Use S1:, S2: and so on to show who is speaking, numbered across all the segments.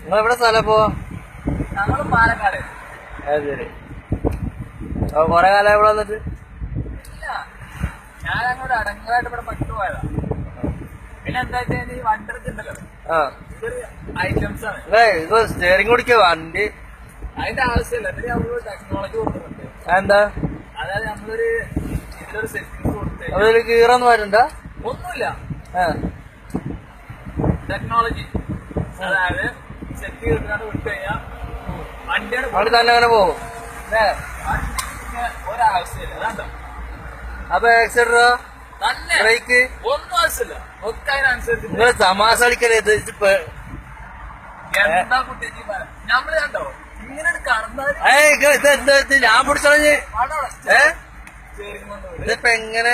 S1: നിങ്ങൾ എവിടെ സ്ഥലം ഇപ്പോ?
S2: ഞങ്ങള് പാലക്കാട്.
S1: അത് ശരി. കൊറേ കാലം ഇവിടെ വന്നിട്ട്?
S2: ഇല്ല, ഞാൻ അങ്ങോട്ട് അടങ്ങായിട്ട് ഇവിടെ പെട്ടുപോയതാ. പിന്നെ എന്താ വെച്ചാൽ ഈ വണ്ടർക്ക് ഉണ്ടല്ലോ, ഇതൊരു ഐറ്റംസ് ആണ്.
S1: ഇത് സ്റ്റിയറിംഗ് ഓടിക്കുക വണ്ടി
S2: അതിന്റെ ആവശ്യമില്ല. എന്നിട്ട് നമ്മളൊരു ടെക്നോളജി കൊടുക്കുന്നുണ്ട്.
S1: എന്താ?
S2: അതായത് നമ്മളൊരു ഇതിലൊരു സെറ്റിംഗ്സ് കൊടുത്ത്
S1: അതില് കീറൊന്നും വരണ്ട,
S2: ഒന്നുമില്ല. ടെക്നോളജി അതായത് സെറ്റ് ചെയ്തിട്ട് വിട്ട് കഴിഞ്ഞാൽ വണ്ടിയാണ്
S1: വണ്ടി തന്നെ അങ്ങനെ പോകും.
S2: ഒരാവശ്യമില്ല. അതാണ്ടോ
S1: അപ്പൊ ആക്സിഡന്റോ
S2: തന്നെ
S1: ബ്രേക്ക്
S2: ഒന്നും ആവശ്യമില്ല. ഒക്കെ അതിനനുസരിച്ച്
S1: നിങ്ങൾ തമാശ കളിക്കല്ലേ?
S2: എന്താ കുട്ടി നമ്മള് കണ്ടോ ഇങ്ങനെ കടന്നാൽ
S1: ഞാൻ പിടിച്ചോളഞ്ഞ് ഇതിപ്പോ എങ്ങനെ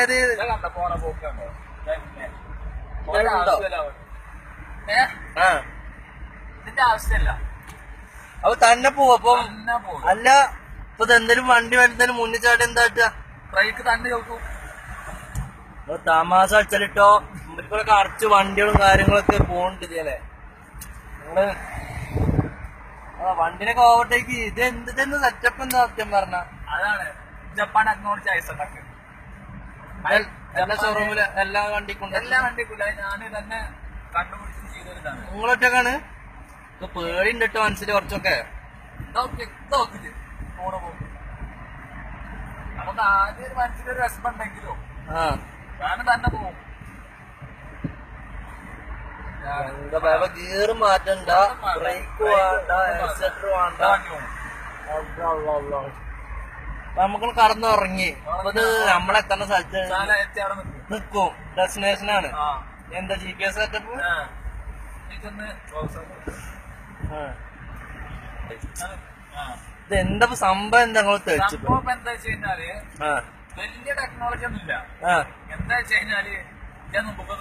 S2: കണ്ടോ പോണ പോക്ക് കണ്ടോ? ഇതിന്റെ ആവശ്യമില്ല.
S1: അപ്പൊ തന്നെ പോവും. അപ്പൊ
S2: തന്നെ പോകും.
S1: അല്ല, ഇപ്പൊ എന്തെങ്കിലും വണ്ടി വരുന്നതിന് മുന്നിൽ ചാടി എന്താ
S2: ബ്രേക്ക് തന്നെ ചോക്കും.
S1: തമാശ കളിച്ചാലിട്ടോ ഇവർക്കൊക്കെ അടച്ച് വണ്ടികളും കാര്യങ്ങളൊക്കെ പോകണ്ട് ഇതിലെ. നിങ്ങള് വണ്ടിനൊക്കെ ഓവർടേക്ക് ഇത് എന്തിന്റെ സെറ്റപ്പ് എന്താ സത്യം പറഞ്ഞ?
S2: അതാണ് ജപ്പാൻ ടെക്നോളജി ഐസൊക്കെ
S1: എല്ലാ ഷോറൂമില് എല്ലാ വണ്ടിക്കും
S2: എല്ലാ വണ്ടിക്കും ഞാൻ തന്നെ കണ്ടുപിടിച്ച് ചെയ്തൊരിതാണ്.
S1: നിങ്ങളൊറ്റക്കാണ്? ഇപ്പൊ പേടിണ്ട് കേട്ടോ മനസ്സിൽ കുറച്ചൊക്കെ.
S2: നമുക്ക് ആദ്യം ഒരു മനസ്സിലൊരു വിഷമം ഉണ്ടെങ്കിലോ ഞാൻ തന്നെ പോകും.
S1: ഗിയർ മാറ്റണ്ട, ബ്രേക്ക് വേണ്ട, ആക്സിലറേറ്റർ വേണ്ട. നമുക്ക് കടന്നുറങ്ങി അത് നമ്മളെത്തുന്ന സ്ഥലത്ത് നിക്കും. ഡെസ്റ്റിനേഷനാണ്. എന്താ GPS സെറ്റപ്പ്? ഇത് എന്താ സംഭവം? എന്താ നിങ്ങൾ തെളിച്ചപ്പോ
S2: എന്താ വെച്ച് കഴിഞ്ഞാല് വലിയ ടെക്നോളജി ഒന്നും ഇല്ല. എന്താ വെച്ച് കഴിഞ്ഞാല് ഞാൻ മുമ്പൊക്കെ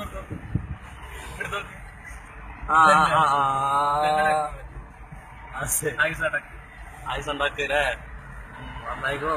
S1: ഐസ് ഉണ്ടാക്കില്ലേ? നന്നായിക്കോ.